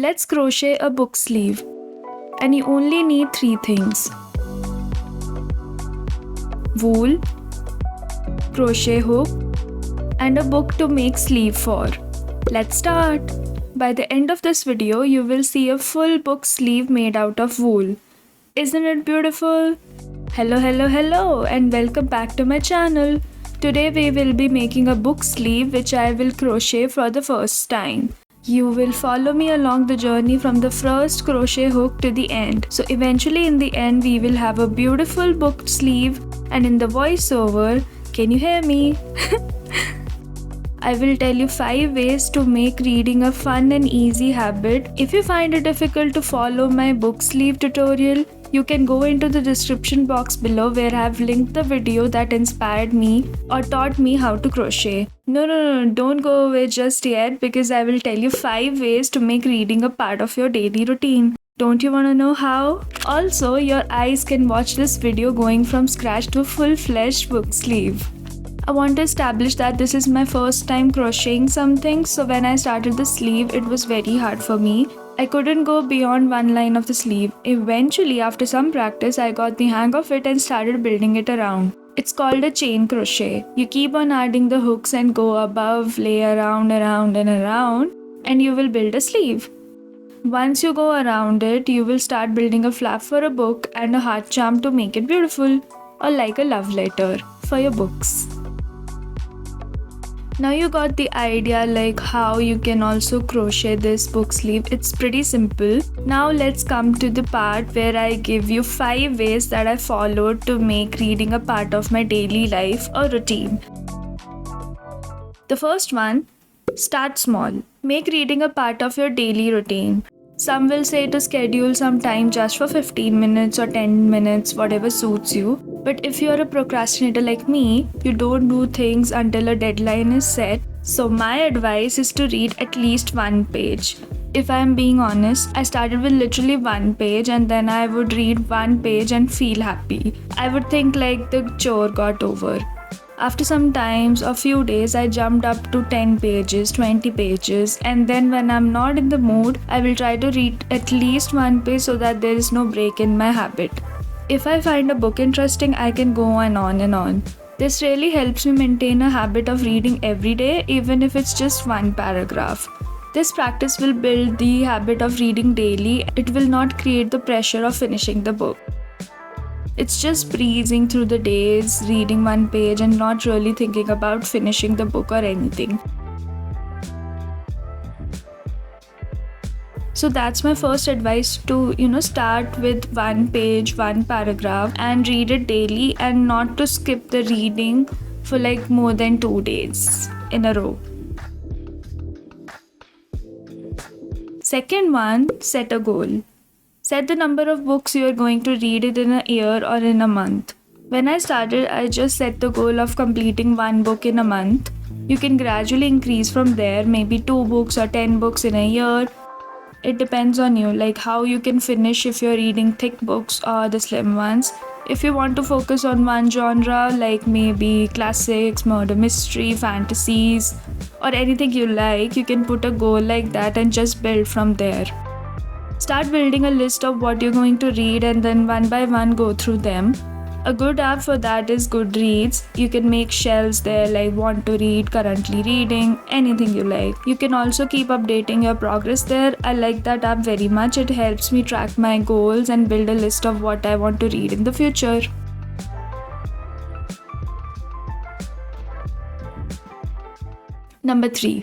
Let's crochet a book sleeve. And you only need 3 things: wool, crochet hook, and a book to make sleeve for. Let's start! By the end of this video, you will see a full book sleeve made out of wool. Isn't it beautiful? Hello and welcome back to my channel. Today we will be making a book sleeve which I will crochet for the first time. You will follow me along the journey from the first crochet hook to the end. So eventually in the end we will have a beautiful book sleeve, and in the voiceover, can you hear me? I will tell you 5 ways to make reading a fun and easy habit. If you find it difficult to follow my book sleeve tutorial, you can go into the description box below where I have linked the video that inspired me or taught me how to crochet. No, don't go away just yet, because I will tell you 5 ways to make reading a part of your daily routine. Don't you want to know how? Also, your eyes can watch this video going from scratch to a full-fledged book sleeve. I want to establish that this is my first time crocheting something, so when I started the sleeve, it was very hard for me. I couldn't go beyond one line of the sleeve. Eventually, after some practice, I got the hang of it and started building it around. It's called a chain crochet. You keep on adding the hooks and go above, lay around, and you will build a sleeve. Once you go around it, you will start building a flap for a book and a heart charm to make it beautiful, or like a love letter for your books. Now you got the idea like how you can also crochet this book sleeve. It's pretty simple. Now let's come to the part where I give you 5 ways that I followed to make reading a part of my daily life or routine. The first one, start small. Make reading a part of your daily routine. Some will say to schedule some time just for 15 minutes or 10 minutes, whatever suits you. But if you're a procrastinator like me, you don't do things until a deadline is set. So my advice is to read at least 1 page. If I'm being honest, I started with literally 1 page and then I would read 1 page and feel happy. I would think like the chore got over. After some times or few days, I jumped up to 10 pages, 20 pages, and then when I'm not in the mood, I will try to read at least 1 page so that there is no break in my habit. If I find a book interesting, I can go on. This really helps me maintain a habit of reading every day, even if it's just 1 paragraph. This practice will build the habit of reading daily. It will not create the pressure of finishing the book. It's just breezing through the days, reading 1 page and not really thinking about finishing the book or anything. So that's my first advice, to start with 1 page, 1 paragraph and read it daily, and not to skip the reading for like more than 2 days in a row. Second one, set a goal. Set the number of books you are going to read it in a year or in a month. When I started, I just set the goal of completing 1 book in a month. You can gradually increase from there, maybe 2 books or 10 books in a year. It depends on you, like how you can finish if you're reading thick books or the slim ones. If you want to focus on one genre, like maybe classics, murder mystery, fantasies, or anything you like, you can put a goal like that and just build from there. Start building a list of what you're going to read and then one by one go through them. A good app for that is Goodreads. You can make shelves there like want to read, currently reading, anything you like. You can also keep updating your progress there. I like that app very much. It helps me track my goals and build a list of what I want to read in the future. Number 3.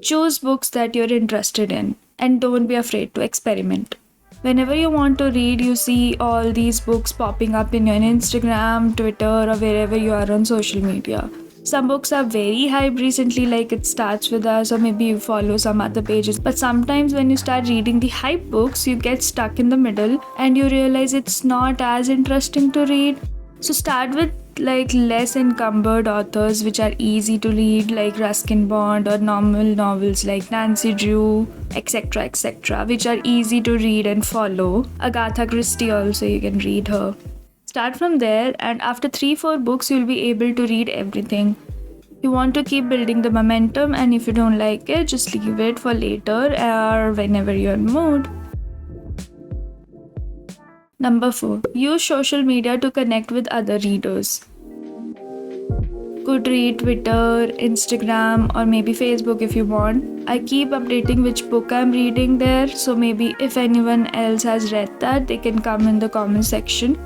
Choose books that you're interested in. And don't be afraid to experiment. Whenever you want to read, you see all these books popping up in your Instagram, Twitter, or wherever you are on social media. Some books are very hyped recently, like It Starts With Us, or maybe you follow some other pages. But sometimes when you start reading the hype books, you get stuck in the middle and you realize it's not as interesting to read. So start with like less encumbered authors which are easy to read, like Ruskin Bond, or normal novels like Nancy Drew, etc., which are easy to read and follow. Agatha Christie also, you can read her. Start from there, and after 3-4 books you'll be able to read everything. You want to keep building the momentum, and if you don't like it, just leave it for later or whenever you're in mood. Number 4. Use social media to connect with other readers. Goodreads, Twitter, Instagram, or maybe Facebook if you want. I keep updating which book I'm reading there, so maybe if anyone else has read that, they can come in the comment section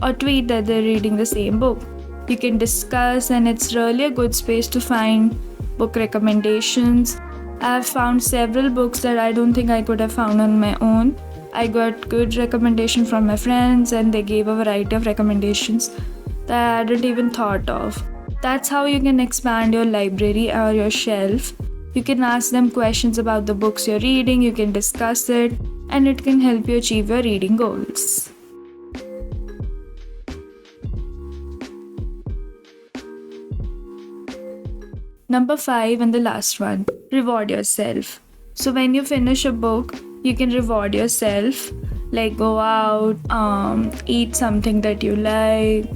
or tweet that they're reading the same book. You can discuss, and it's really a good space to find book recommendations. I've found several books that I don't think I could have found on my own. I got good recommendation from my friends, and they gave a variety of recommendations that I hadn't even thought of. That's how you can expand your library or your shelf. You can ask them questions about the books you're reading, you can discuss it, and it can help you achieve your reading goals. Number 5 and the last one, reward yourself. So when you finish a book, you can reward yourself, like go out, eat something that you like,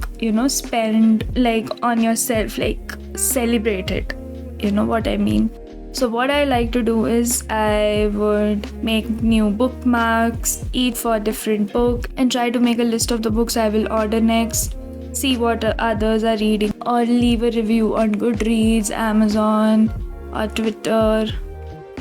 spend like on yourself, like celebrate it. You know what I mean? So what I like to do is I would make new bookmarks, eat for a different book, and try to make a list of the books I will order next, see what others are reading, or leave a review on Goodreads, Amazon, or Twitter.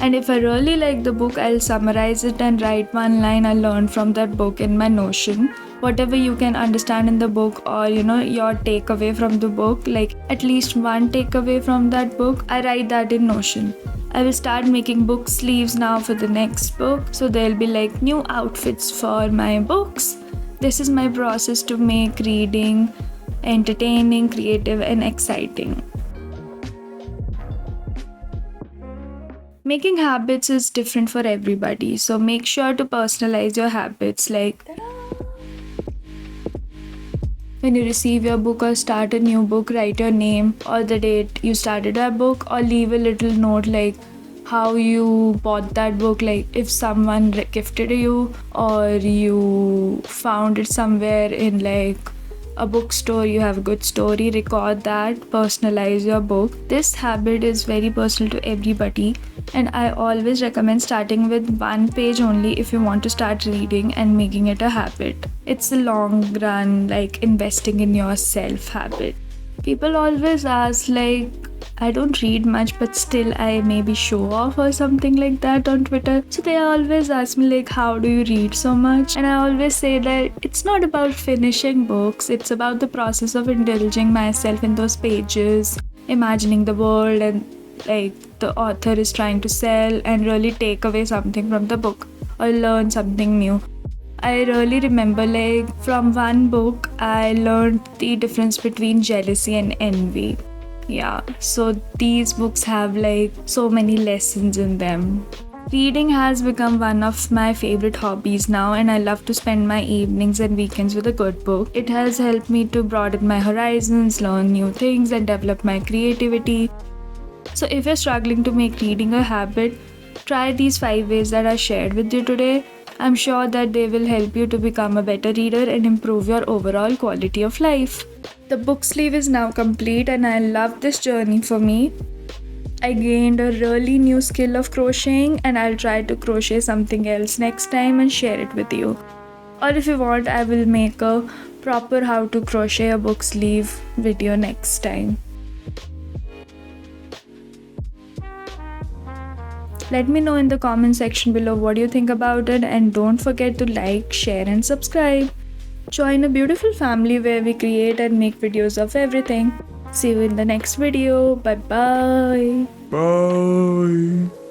And if I really like the book, I'll summarize it and write one line I learned from that book in my Notion. Whatever you can understand in the book, or your takeaway from the book, like at least one takeaway from that book, I write that in Notion. I will start making book sleeves now for the next book, so there'll be like new outfits for my books. This is my process to make reading entertaining, creative, and exciting. Making habits is different for everybody, so make sure to personalize your habits. Like when you receive your book or start a new book, write your name or the date you started that book, or leave a little note like how you bought that book, like if someone gifted you or you found it somewhere in like a bookstore, you have a good story, record that, personalize your book. This habit is very personal to everybody, and I always recommend starting with one page only if you want to start reading and making it a habit. It's a long run, like investing in yourself habit. People always ask like, I don't read much, but still I maybe show off or something like that on Twitter. So they always ask me like, how do you read so much? And I always say that it's not about finishing books. It's about the process of indulging myself in those pages, imagining the world and like the author is trying to sell, and really take away something from the book or learn something new. I really remember like from one book, I learned the difference between jealousy and envy. Yeah, so these books have like so many lessons in them. Reading has become one of my favorite hobbies now, and I love to spend my evenings and weekends with a good book. It has helped me to broaden my horizons, learn new things, and develop my creativity. So if you're struggling to make reading a habit, try these 5 ways that I shared with you today. I'm sure that they will help you to become a better reader and improve your overall quality of life. The book sleeve is now complete, and I love this journey for me. I gained a really new skill of crocheting, and I'll try to crochet something else next time and share it with you. Or if you want, I will make a proper how to crochet a book sleeve video next time. Let me know in the comment section below what you think about it, and don't forget to like, share, and subscribe. Join a beautiful family where we create and make videos of everything. See you in the next video. Bye bye. Bye.